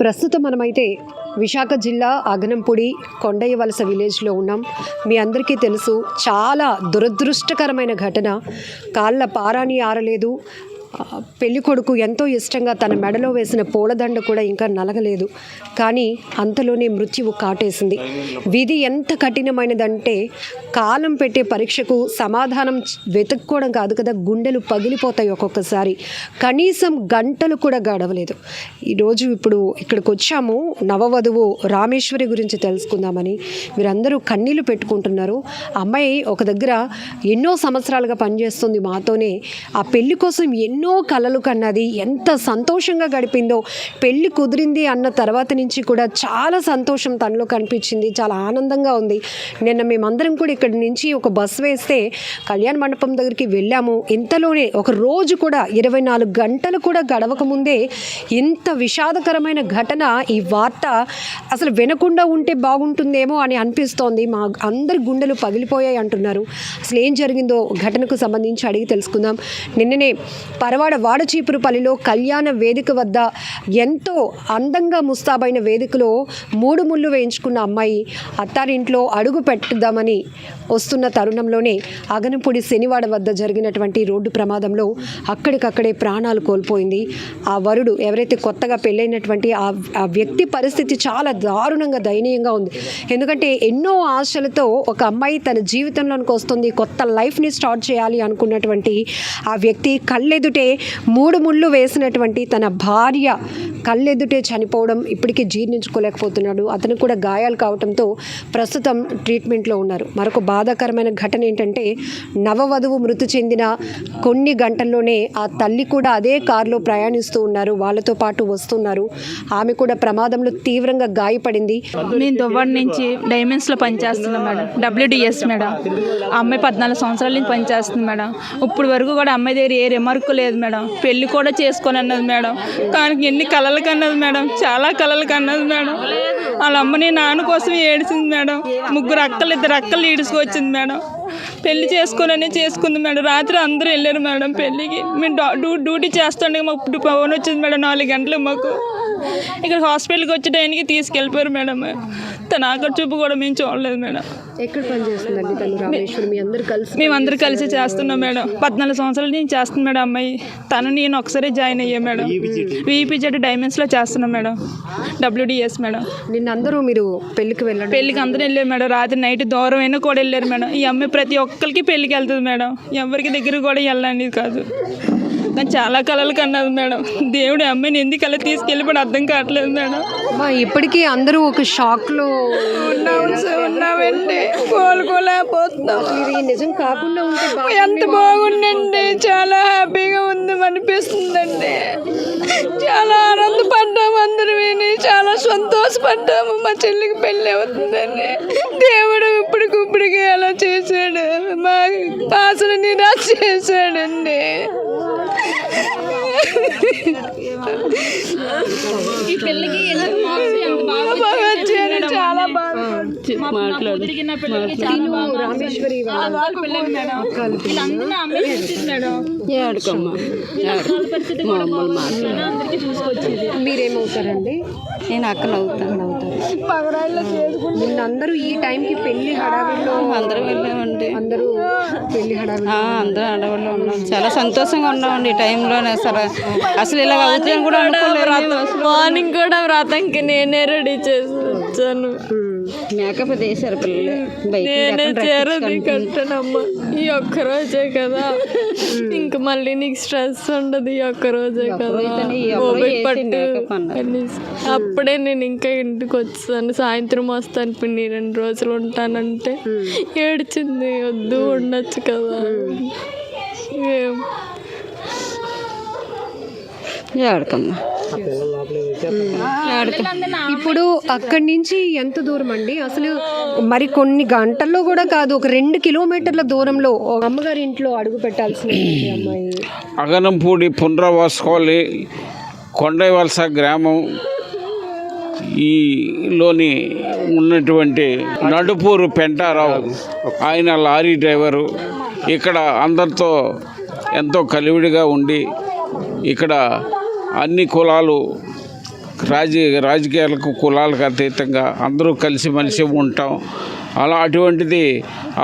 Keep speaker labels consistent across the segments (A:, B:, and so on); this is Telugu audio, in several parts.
A: ప్రస్తుతం మనమైతే విశాఖ జిల్లా అగనంపూడి కొండయ్యవలస విలేజ్లో ఉన్నాం. మీ అందరికీ తెలుసు, చాలా దురదృష్టకరమైన ఘటన. కాళ్ళ పారాని ఆరలేదు. పెళ్లి కొడుకు ఎంతో ఇష్టంగా తన మెడలో వేసిన పూలదండ కూడా ఇంకా నలగలేదు. కానీ అంతలోనే మృత్యువు కాటేసింది. విధి ఎంత కఠినమైనదంటే కాలం పెట్టే పరీక్షకు సమాధానం వెతుక్కోవడం కాదు కదా, గుండెలు పగిలిపోతాయి ఒక్కొక్కసారి. కనీసం గంటలు కూడా గడవలేదు. ఈరోజు ఇప్పుడు ఇక్కడికి వచ్చాము, నవవధువు రామేశ్వరి గురించి తెలుసుకుందామని. మీరందరూ కన్నీళ్లు పెట్టుకుంటున్నారు. అమ్మాయి ఒక దగ్గర ఎన్నో సంవత్సరాలుగా పనిచేస్తుంది మాతోనే. ఆ పెళ్లి కోసం ఎన్నో కలలు కన్నది, ఎంత సంతోషంగా గడిపిందో. పెళ్లి కుదిరింది అన్న తర్వాత నుంచి కూడా చాలా సంతోషం తనలో కనిపించింది, చాలా ఆనందంగా ఉంది. నిన్న మేమందరం కూడా ఇక్కడి నుంచి ఒక బస్ వేస్తే కళ్యాణ మండపం దగ్గరికి వెళ్ళాము. ఇంతలోనే ఒక రోజు కూడా 24 గంటలు కూడా గడవక ముందే ఇంత విషాదకరమైన ఘటన. ఈ వార్త అసలు వినకుండా ఉంటే బాగుంటుందేమో అని అనిపిస్తోంది. మా అందరి గుండెలు పగిలిపోయాయి అంటున్నారు. అసలు ఏం జరిగిందో ఘటనకు సంబంధించి అడిగి తెలుసుకుందాం. నిన్ననే పరవాడ వాడచీపురుపల్లిలో కళ్యాణ వేదిక వద్ద ఎంతో అందంగా ముస్తాబైన వేదికలో 3 ముళ్ళు వేయించుకున్న అమ్మాయి అత్తారింట్లో అడుగు పెట్టుదామని వస్తున్న తరుణంలోనే అగనంపూడి శనివాడ వద్ద జరిగినటువంటి రోడ్డు ప్రమాదంలో అక్కడికక్కడే ప్రాణాలు కోల్పోయింది. ఆ వరుడు ఎవరైతే కొత్తగా పెళ్ళైనటువంటి ఆ వ్యక్తి పరిస్థితి చాలా దారుణంగా దయనీయంగా ఉంది. ఎందుకంటే ఎన్నో ఆశలతో ఒక అమ్మాయి తన జీవితంలోనికి వస్తుంది, కొత్త లైఫ్ని స్టార్ట్ చేయాలి అనుకున్నటువంటి ఆ వ్యక్తి కళ్ళెదుటే 3 ముళ్ళు వేసినటువంటి తన భార్య కళ్ళెదుటే చనిపోవడం ఇప్పటికీ జీర్ణించుకోలేకపోతున్నాడు. అతను కూడా గాయాలు కావడంతో ప్రస్తుతం ట్రీట్మెంట్లో ఉన్నారు. మరొక బాధాకరమైన ఘటన ఏంటంటే నవవధువు మృతి చెందిన కొన్ని గంటల్లోనే ఆ తల్లి కూడా అదే కారులో ప్రయాణిస్తూ ఉన్నారు, వాళ్ళతో పాటు వస్తున్నారు. ఆమె కూడా ప్రమాదంలో తీవ్రంగా గాయపడింది.
B: నేను దువ్వాడ నుంచి డైమండ్స్లో పనిచేస్తున్నాను మేడం, WDS మేడం. ఆ అమ్మాయి 14 సంవత్సరాల నుంచి పనిచేస్తుంది మేడం. ఇప్పుడు వరకు కూడా అమ్మాయి దగ్గర ఏ రిమార్క్ లేదు మేడం. పెళ్లి కూడా చేసుకొని అన్నది మేడం. కానీ ఎన్ని కలలు కన్నది మేడం, చాలా కలలు కన్నది మేడం. వాళ్ళ అమ్మని నాన్న కోసం ఏడిసింది మేడం. 2 అక్కలు ఈడ్చుకొచ్చింది మేడం. పెళ్లి చేసుకుంది మేడం. రాత్రి అందరూ వెళ్ళారు మేడం పెళ్ళికి. మేము డ్యూటీ చేస్తుండే మాకు ఫోన్ వచ్చింది మేడం 4 గంటలకు. మాకు ఇక్కడ హాస్పిటల్కి వచ్చే టైంకి తీసుకెళ్ళిపోయారు మేడం. తన ఆఖరి చూపు కూడా మేము చూడలేదు మేడం.
A: ఎక్కడ పనిచేస్తుందండి తను రామేశ్వరి?
B: మేమందరూ కలిసి చేస్తున్నాం మేడం. 14 సంవత్సరాల నుంచి చేస్తుంది మేడం అమ్మాయి. తను నేను ఒకసారి జాయిన్ అయ్యా మేడం. VPZ డైమండ్స్లో చేస్తున్నాం మేడం, WDS మేడం.
A: నిన్నందరూ మీరు పెళ్ళికి
B: అందరూ వెళ్ళారు మేడం. రాత్రి నైట్ దూరం అయినా కూడా వెళ్ళారు మేడం. ఈ అమ్మాయి ప్రతి ఒక్కరికి పెళ్ళికి వెళ్తుంది మేడం. ఎవరికి దగ్గర కూడా వెళ్ళాలని కాదు. కానీ చాలా కలలు కన్నది మేడం. దేవుడు అమ్మాయిని ఎందుకు అలా తీసుకెళ్ళిపోయి అర్థం కావట్లేదు మేడం.
A: ఇప్పటికీ అందరూ ఒక షాక్లో
B: ఉన్నామండి, కోలుకోలేకపోతున్నాం.
A: ఇది నిజం కాకుండా ఉంటే
B: ఎంత బాగుండండి, చాలా హ్యాపీగా ఉంది అనిపిస్తుందండి. చాలా ఆనందపడ్డాము, అందరూ విని చాలా సంతోషపడ్డాము. మా చెల్లికి పెళ్ళి అవుతుందండి. దేవుడు ఇప్పటికిప్పటికి అలా చేశాడు, మా ఆశలు నిరాశ చేశాడండి. ఈ పెళ్ళికి చాలా బాగా
A: మీరేమవుతారండి?
C: నేను అక్కలు అవుతాను.
A: అందరూ ఈ టైంకి పెళ్లి హడావిడిలో
C: అందరం వెళ్ళామండి.
A: అందరూ పెళ్లి హడావిడి
C: అందరూ హడావిడిలో ఉన్నాం. చాలా సంతోషంగా ఉన్నామండి ఈ టైంలోనే. అసలు ఇలా అవుతుందని కూడా అనుకోలేదు.
D: మార్నింగ్ కూడా వ్రతంకి నేనే రెడీ చేసి వచ్చాను.
C: మేకప్ చేశారు పిల్లలు.
D: నేనే చేరది కట్టనమ్మా. ఈ ఒక్కరోజే కదా, ఇంక మళ్ళీ నీకు స్ట్రెస్ ఉండదు. ఈ ఒక్కరోజే కదా పట్టు. అప్పుడే నేను ఇంకా ఇంటికి వచ్చాను. సాయంత్రం వస్తాను పిన్ని, 2 రోజులు ఉంటానంటే ఏడ్చింది. వద్దు, ఉండొచ్చు కదా.
A: ఇప్పుడు అక్కడి నుంచి ఎంత దూరం అండి? అసలు మరి కొన్ని గంటల్లో కూడా కాదు, ఒక 2 కిలోమీటర్ల దూరంలో అమ్మగారి ఇంట్లో అడుగు పెట్టాల్సిన అమ్మాయి.
E: అగనంపూడి పునరావాస కాలనీ కొండయ్యవలస గ్రామం ఈలోని ఉన్నటువంటి నడుపూరు పెంటారావు, ఆయన లారీ డ్రైవరు. ఇక్కడ అందరితో ఎంతో కలివిడిగా ఉండి ఇక్కడ అన్ని కులాలు రాజకీయాలకు కులాలకు అతీతంగా అందరూ కలిసిమెలిసి ఉంటాం. అలా అటువంటిది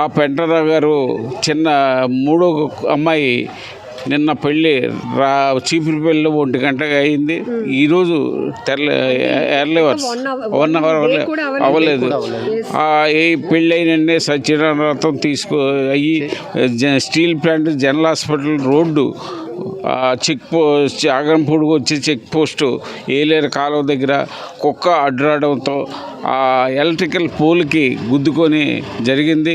E: ఆ పెంటరావు గారు చిన్న మూడో అమ్మాయి నిన్న పెళ్ళి చీపురు పెళ్ళి 1 గంటగా అయింది. ఈరోజు ఎర్లీ అవర్స్ 1 అవర్ అవ్వలేదు. ఈ పెళ్ళి అయినండి సత్యనారాయణ వ్రతం అయ్యి steel plant general hospital road check post ఆగంపూడికి వచ్చి చెక్ పోస్టు ఏలేరు కాలువ దగ్గర కుక్క అడ్డురావడంతో ఆ ఎలక్ట్రికల్ పోల్కి గుద్దుకొని జరిగింది.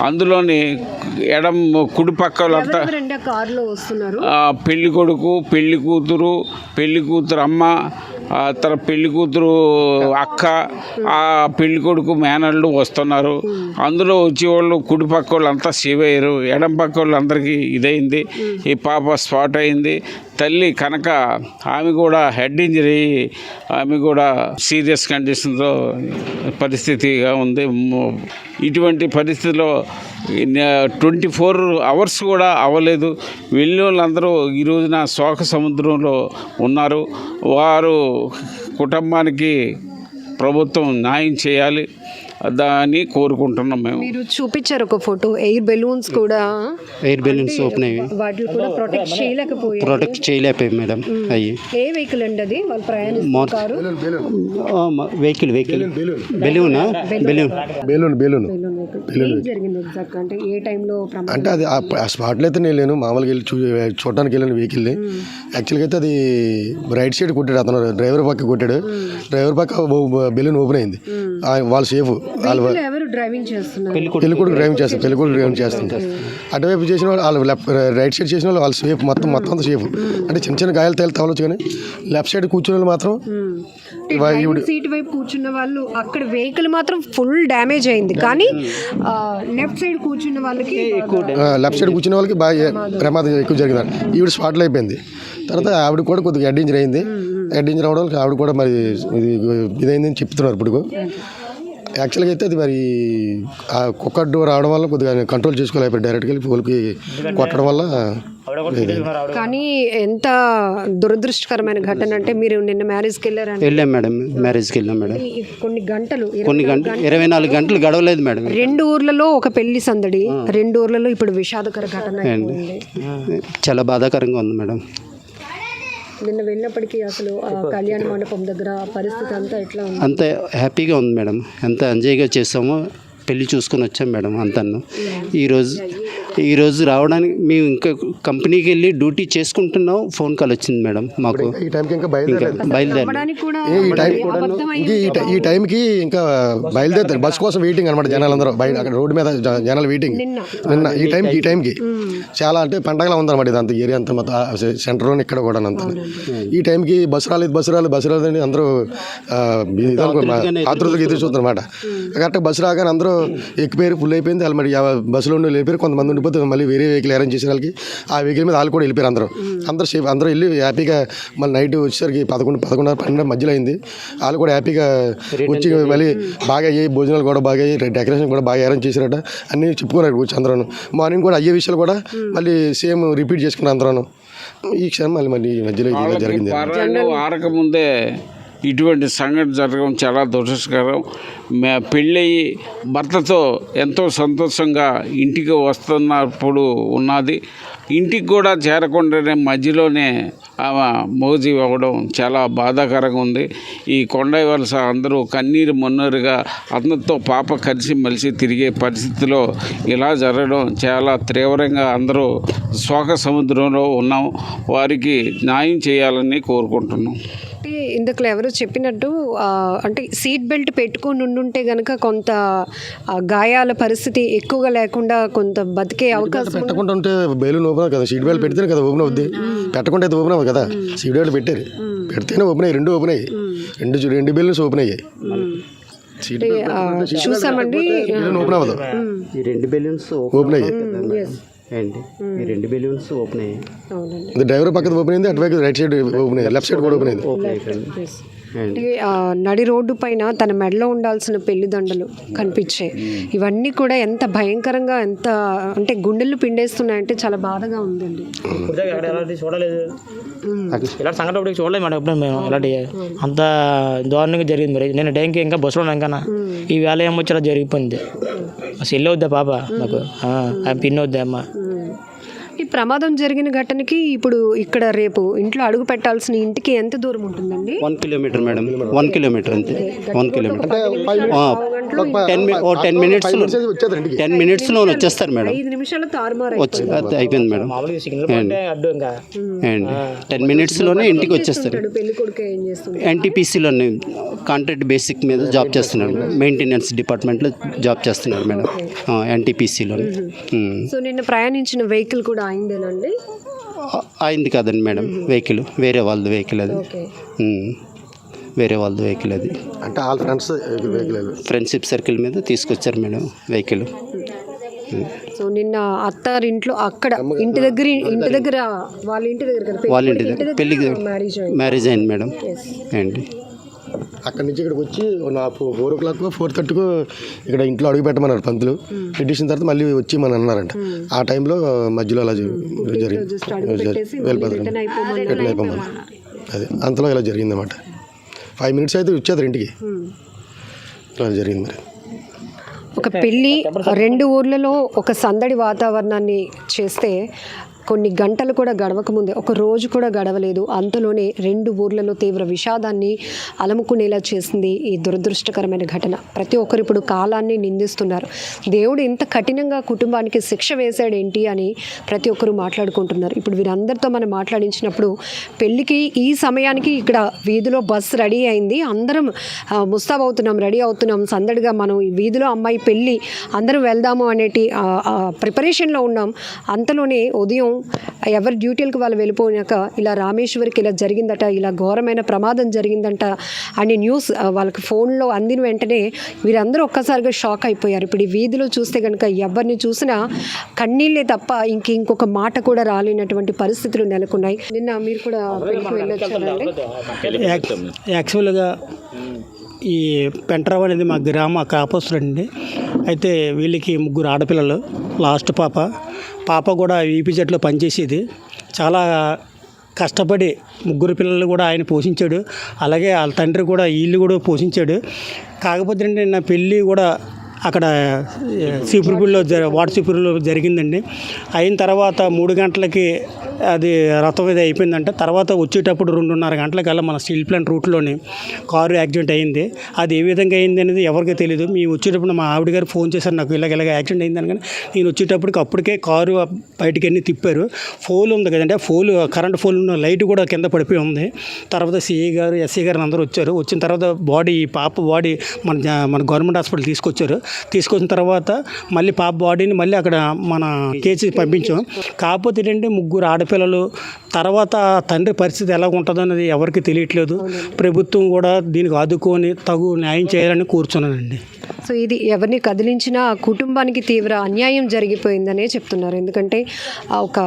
E: అందులోని కుడి పక్కలంతా పెళ్లి కొడుకు, పెళ్లి కూతురు అమ్మ, తన పెళ్లి కూతురు అక్క, ఆ పెళ్లి కొడుకు మేనళ్ళు వస్తున్నారు. అందులో వచ్చేవాళ్ళు కుడి పక్క వాళ్ళు అంతా సేవ్ అయ్యారు. ఎడం పక్క వాళ్ళందరికీ ఇదైంది. ఈ పాప స్పాట్ అయింది. తల్లి కనుక ఆమె కూడా హెడ్ ఇంజరీ, ఆమె కూడా సీరియస్ కండిషన్తో పరిస్థితిగా ఉంది. ఇటువంటి పరిస్థితిలో 24 అవర్స్ కూడా అవ్వలేదు. వెళ్ళిన వాళ్ళందరూ ఈ రోజున శోక సముద్రంలో ఉన్నారు. వారు కుటుంబానికి ప్రభుత్వం న్యాయం చేయాలి దాన్ని కోరుకుంటున్నాం. మేము
A: మీరు చూపించారు ఒక ఫోటో, ఎయిర్ బెలూన్స్
F: ఓపెన్ అయ్యి
A: వాటిని కూడా ప్రొటెక్ట్
F: చేయలేకపోయాయి మేడం. అయ్యి
A: ఏ వెహికల్ అండి అది? వాళ్ళు ప్రయాణిస్తారు
F: వెహికల్ బెలూన్
A: జరిగింది ఎగ్జాక్ట్ అంటే ఏ టైంలో
G: అంటే అది ఆ స్పాట్లో అయితే నేను లేను. మామూలుగా వెళ్ళి చూడడానికి వెళ్ళాను వెహికల్ని. యాక్చువల్గా అయితే అది రైట్ సైడ్ కొట్టాడు అతను, డ్రైవర్ పక్క కొట్టాడు. డ్రైవర్ పక్క బెలూన్ ఓపెన్ అయింది. వాళ్ళు సేఫ్.
A: ఎవరు డ్రైవింగ్ చేస్తున్నారు?
G: పెళ్ళికొడుకు డ్రైవింగ్ చేస్తుంటారు. అటువైపు చేసిన వాళ్ళు రైట్ సైడ్ చేసిన వాళ్ళు సేఫ్. మొత్తం అంతా సేఫ్. అంటే చిన్న గాయాలు తగలవచ్చు, కానీ లెఫ్ట్ సైడ్ కూర్చున్న వాళ్ళు మాత్రం
A: సీట్ వైపు కూర్చున్న వాళ్ళు అక్కడ వెహికల్ మాత్రం ఫుల్ డ్యామేజ్ అయింది, కానీ లెఫ్ట్ సైడ్ కూర్చున్న వాళ్ళకి
G: బాగా ప్రమాదం ఎక్కువ జరిగింది. ఈవిడ స్పాట్లో అయిపోయింది. తర్వాత ఆవిడ కూడా కొద్దిగా హెడ్ ఇంజరీ అయింది. హెడ్ ఇంజరీ అవడం ఆవిడ కూడా మరి ఇదైందని చెప్తున్నారు. ఇప్పుడు యాక్చువల్గా అయితే అది మరి ఆ కుక్క డోర్ రావడం వల్ల కొద్దిగా కంట్రోల్ చేసుకోలేకపోయి డైరెక్ట్గా వెళ్ళి పోల్కి కొట్టడం వల్ల.
A: కానీ ఎంత దురదృష్టకరమైన ఘటన అంటే, మీరు నిన్న మ్యారేజ్కి
F: వెళ్ళాం మేడం. మ్యారేజ్కి వెళ్ళాం మేడం.
A: కొన్ని గంటలు
F: 24 గంటలు గడవలేదు మేడం.
A: 2 ఊర్లలో ఒక పెళ్లి సందడి, 2 ఊర్లలో ఇప్పుడు విషాదకర ఘటన.
F: చాలా బాధాకరంగా ఉంది మేడం.
A: నిన్న వెళ్ళినప్పటికీ అసలు కళ్యాణ మండపం దగ్గర పరిస్థితి అంతా ఎట్లా ఉంది?
F: అంత హ్యాపీగా ఉంది మేడం. ఎంత ఎంజాయ్గా చేసామో పెళ్ళి చూసుకొని వచ్చాం మేడం అంతను. ఈరోజు రావడానికి మేము ఇంకా కంపెనీకి వెళ్ళి డ్యూటీ చేసుకుంటున్నాం. ఫోన్ కాల్ వచ్చింది మేడం మాకు.
G: ఈ టైంకి ఇంకా
F: బయలుదేరి
G: ఈ టైంకి ఇంకా బయలుదేరుతారు. బస్ కోసం వెయిటింగ్ అనమాట జనాలందరూ బయట. అక్కడ రోడ్డు మీద జనాలు వెయిటింగ్. నిన్న ఈ టైంకి చాలా అంటే పండగలా ఉందన్నమాట. ఇదంతా ఏరియా అంతా మొత్తం సెంటర్లోనే ఇక్కడ కూడా అంతా. ఈ టైంకి బస్సు రాలేదు అని అందరూ ఆతృతగా ఎదురు చూస్తారు అన్నమాట. కరెక్ట్గా బస్సు రాగానే అందరూ ఎక్కిపోయారు. ఫుల్ అయిపోయింది. వాళ్ళు మరి బస్సులో ఉండి వెళ్ళిపోయారు. కొంతమంది ఉండిపోతే మళ్ళీ వేరే వెహికల్ అరేంజ్ చేసిన వాళ్ళకి ఆ వెహికల్ మీద వాళ్ళు కూడా వెళ్ళిపోయారు. అందరూ వెళ్ళి హ్యాపీగా మళ్ళీ నైట్ వచ్చేసరికి 11-12 మధ్యలో అయింది. వాళ్ళు కూడా హ్యాపీగా వచ్చి మళ్ళీ బాగా అయ్యాయి. భోజనాలు కూడా బాగా అయ్యాయి. డెకరేషన్ కూడా బాగా అరేంజ్ చేశారట. అన్నీ చెప్పుకున్నారు వచ్చి అందరూ. మార్నింగ్ కూడా అయ్యే విషయాలు కూడా మళ్ళీ సేమ్ రిపీట్ చేసుకున్నారు అందరూ. ఈ క్షణం మళ్ళీ మధ్యలో ఇది జరిగింది.
E: ఆరకముందే ఇటువంటి సంఘటన జరగడం చాలా దురదృష్టకరం. పెళ్ళయి భర్తతో ఎంతో సంతోషంగా ఇంటికి వస్తున్నప్పుడు ఉన్నది. ఇంటికి కూడా చేరకుండానే మధ్యలోనే ఆమె మోజీ అవ్వడం చాలా బాధాకరంగా ఉంది. ఈ కొండై వలస అందరూ కన్నీరు మొన్నరుగా అతనితో పాప కలిసి మలిసి తిరిగే పరిస్థితిలో ఇలా జరగడం చాలా తీవ్రంగా అందరూ శోక సముద్రంలో ఉన్నాం. వారికి న్యాయం చేయాలని కోరుకుంటున్నాం.
A: అంటే ఇందులో ఎవరో చెప్పినట్టు అంటే సీట్ బెల్ట్ పెట్టుకొని ఉండుంటే కనుక కొంత గాయాల పరిస్థితి ఎక్కువగా లేకుండా కొంత బతికే అవకాశం.
G: పెట్టకుండా ఉంటే బెలూన్ ఓపెన్ కదా. సీట్ బెల్ట్ పెడితేనే కదా ఓపెన్ అవుద్ది. పెట్టకుండా అయితే ఓపెన్ అవ్వదు కదా. సీట్ బెల్ట్ పెట్టారు, పెడితేనే ఓపెన్ అయ్యాయి. 2 ఓపెన్ అయ్యాయి. 2 బెలూన్స్ ఓపెన్ అయ్యాయి.
A: చూసామండి.
G: ఓపెన్ అవ్వదు.
F: ఈ 2 బెలూన్స్
G: ఓపెన్ అయ్యాయి.
F: ఈ 2 బెలూన్స్ ఓపెన్ అయ్యాయి.
G: డ్రైవర్ పక్కన ఓపెన్ అయింది. అటువైపు రైట్ సైడ్ ఓపెన్ అయ్యింది. లెఫ్ట్ సైడ్ కూడా ఓపెన్ అయింది.
A: అంటే నడి రోడ్డు పైన తన మెడలో ఉండాల్సిన పెళ్లిదండలు కనిపించాయి. ఇవన్నీ కూడా ఎంత భయంకరంగా, ఎంత అంటే గుండెలు పిండేస్తున్నాయంటే చాలా బాధగా ఉందండి.
H: చూడలేదు ఇలాంటి సంఘటన ఇప్పుడు చూడలేదు మేడం. ఎప్పుడు మేము ఇలాంటి అంత దారుణంగా జరిగింది. మరి నేను టైంకి ఇంకా బస్సులో ఉన్నాను కన్నా ఈ వేళ ఏమొచ్చి జరిగిపోయింది. అసలు వెళ్ళి అవుద్దా పాప నాకు పిన్ అవుద్దా అమ్మ.
A: ఈ ప్రమాదం జరిగిన ఘటనకి ఇప్పుడు ఇక్కడ రేపు ఇంట్లో అడుగు పెట్టాల్సిన ఇంటికి ఎంత దూరం ఉంటుందండి?
F: 1 కిలోమీటర్ మేడం, 1 కిలోమీటర్ అంతే. 1 కిలోమీటర్ 10 మినిట్స్లో వచ్చేస్తారు మేడం.
A: 5 నిమిషాలు తారుమారు
F: అయిపోయింది మేడం.
H: మామూలుగా సిగ్నల్ పడితే అడ్డు ఇంకా
F: 10 మినిట్స్లోనే ఇంటికి వచ్చేస్తారు.
A: పెళ్లి కొడుకు ఏం చేస్తుంది?
F: ఎన్టీపీసీలోనే కాంట్రాక్ట్ బేసిక్ మీద జాబ్ చేస్తున్నారు. మెయింటెనెన్స్ డిపార్ట్మెంట్లో జాబ్ చేస్తున్నారు మేడం, ఎన్టీపీసీలోనే.
A: సో నిన్న ప్రయాణించిన వెహికల్ కూడా అయిందేనండి?
F: అయింది కాదండి మేడం, వెహికల్ వేరే వాళ్ళది వెహికల్ అది. వేరే వాళ్ళది వెహికల్ అది.
G: అంటే all friends vehicle
F: friendship circle మీద తీసుకొచ్చారు మేడం వెహికల్.
A: సో నిన్న అత్తారింట్లో అక్కడ ఇంటి దగ్గర వాళ్ళ ఇంటి దగ్గర
F: వాళ్ళ ఇంటి దగ్గర పెళ్ళికి మ్యారేజ్ అయింది మేడం. అండి
G: అక్కడి నుంచి ఇక్కడికి వచ్చి 4 o'clock 4:30 ఇక్కడ ఇంట్లో అడుగు పెట్టమన్నారు పంతులు. పెట్టేసిన తర్వాత మళ్ళీ వచ్చి మన అన్నారంట. ఆ టైంలో మధ్యలో అలా జరిగింది. వెళ్ళిపోతారు రిటర్న్ అయిపోమని. అది అంతలో ఇలా జరిగింది అన్నమాట. 5 minutes అయితే వచ్చేది ఇంటికి. ఇలా జరిగింది. మరి
A: ఒక పెళ్ళి 2 ఊర్లలో ఒక సందడి వాతావరణాన్ని చేస్తే కొన్ని గంటలు కూడా గడవకముందే, ఒక రోజు కూడా గడవలేదు, అంతలోనే 2 ఊర్లలో తీవ్ర విషాదాన్ని అలముకునేలా చేసింది ఈ దురదృష్టకరమైన ఘటన. ప్రతి ఒక్కరు ఇప్పుడు కాలాన్ని నిందిస్తున్నారు. దేవుడు ఇంత కఠినంగా కుటుంబానికి శిక్ష వేశాడేంటి అని ప్రతి ఒక్కరు మాట్లాడుకుంటున్నారు. ఇప్పుడు వీరందరితో మనం మాట్లాడించినప్పుడు పెళ్ళికి ఈ సమయానికి ఇక్కడ వీధిలో బస్సు రెడీ అయింది, అందరం ముస్తాబ్ అవుతున్నాం, రెడీ అవుతున్నాం, సందడిగా మనం ఈ వీధిలో అమ్మాయి పెళ్ళి అందరం వెళ్దాము అనేటి ప్రిపరేషన్లో ఉన్నాం. అంతలోనే ఉదయం ఎవరి డ్యూటీలకు వాళ్ళు వెళ్ళిపోయాక ఇలా రామేశ్వరికి ఇలా జరిగిందట, ఇలా ఘోరమైన ప్రమాదం జరిగిందంట అని న్యూస్ వాళ్ళకి ఫోన్లో అందిన వెంటనే వీరందరూ ఒక్కసారిగా షాక్ అయిపోయారు. ఇప్పుడు ఈ వీధిలో చూస్తే కనుక ఎవరిని చూసినా కన్నీళ్ళే తప్ప ఇంకొక మాట కూడా రాలేనటువంటి పరిస్థితులు నెలకొన్నాయి. నిన్న మీరు కూడా వెళ్ళొచ్చారండి?
I: యాక్చువల్గా ఈ పెంటరావు అనేది మా గ్రామ కాపస్తులండి. అయితే వీళ్ళకి 3 ఆడపిల్లలు. లాస్ట్ పాప కూడా ఈపీజెడ్లో పనిచేసేది. చాలా కష్టపడి 3 పిల్లలు కూడా ఆయన పోషించాడు. అలాగే వాళ్ళ తండ్రి కూడా వీళ్ళు కూడా పోషించాడు. కాకపోతే అంటే నా పెళ్ళి కూడా అక్కడ సీపురుపూడిలో వాటసీపురులో జరిగిందండి. అయిన తర్వాత 3 గంటలకి అది రథం ఇది అయిపోయిందంటే తర్వాత వచ్చేటప్పుడు 2:30 గంటలకల్లా మన స్టీల్ ప్లాంట్ రూట్లోని కారు యాక్సిడెంట్ అయింది. అది ఏ విధంగా అయింది అనేది ఎవరికీ తెలియదు. మేము వచ్చేటప్పుడు మా ఆవిడ గారు ఫోన్ చేశారు నాకు, ఇలాగ యాక్సిడెంట్ అయిందని. కానీ నేను వచ్చేటప్పటికి అప్పటికే కారు బయటికి అన్నీ తిప్పారు. ఫోల్ ఉంది కదండి, ఆ ఫోల్ కరెంట్ ఫోల్ ఉన్న లైట్ కూడా కింద పడిపోయి ఉంది. తర్వాత సిఐ గారు, ఎస్ఐ గారు అందరూ వచ్చారు. వచ్చిన తర్వాత పాప బాడీ మన గవర్నమెంట్ హాస్పిటల్ తీసుకొచ్చిన తర్వాత మళ్ళీ పాప బాడీని మళ్ళీ అక్కడ మన కేసీ పంపించాం. కాకపోతే ఏంటంటే 3 ఆడపిల్లలు. తర్వాత తండ్రి పరిస్థితి ఎలా ఉంటుందో అనేది ఎవరికి తెలియట్లేదు. ప్రభుత్వం కూడా దీనికి ఆదుకొని తగు న్యాయం చేయాలని కూర్చున్నానండి.
A: సో ఇది ఎవరిని కదిలించినా ఆ కుటుంబానికి తీవ్ర అన్యాయం జరిగిపోయిందనే చెప్తున్నారు. ఎందుకంటే ఒక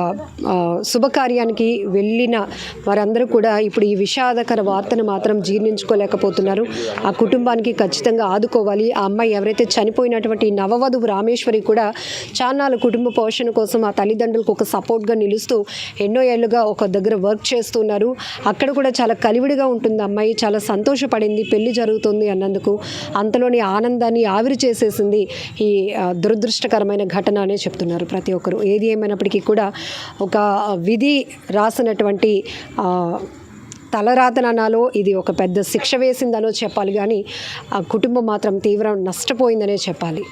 A: శుభకార్యానికి వెళ్ళిన వారందరూ కూడా ఇప్పుడు ఈ విషాదకర వార్తను మాత్రం జీర్ణించుకోలేకపోతున్నారు. ఆ కుటుంబానికి ఖచ్చితంగా ఆదుకోవాలి. ఆ అమ్మాయి ఎవరైతే చనిపోయినటువంటి నవవధువు రామేశ్వరి కూడా చాలాలు కుటుంబ పోషణ కోసం ఆ తల్లిదండ్రులకు ఒక సపోర్ట్గా నిలుస్తూ ఎన్నో ఏళ్ళుగా ఒక దగ్గర వర్క్ చేస్తున్నారు. అక్కడ కూడా చాలా కలివిడిగా ఉంటుంది. అమ్మాయి చాలా సంతోషపడింది పెళ్లి జరుగుతుంది అన్నందుకు. అంతలోని ఆనందాన్ని ఆవిరి చేసేసింది ఈ దురదృష్టకరమైన ఘటన అనే చెప్తున్నారు ప్రతి ఒక్కరు. ఏది ఏమైనప్పటికీ కూడా ఒక విధి రాసినటువంటి తలరాతనాలో ఇది ఒక పెద్ద శిక్ష వేసిందనో చెప్పాలి, కానీ ఆ కుటుంబం మాత్రం తీవ్ర నష్టపోయిందనే చెప్పాలి.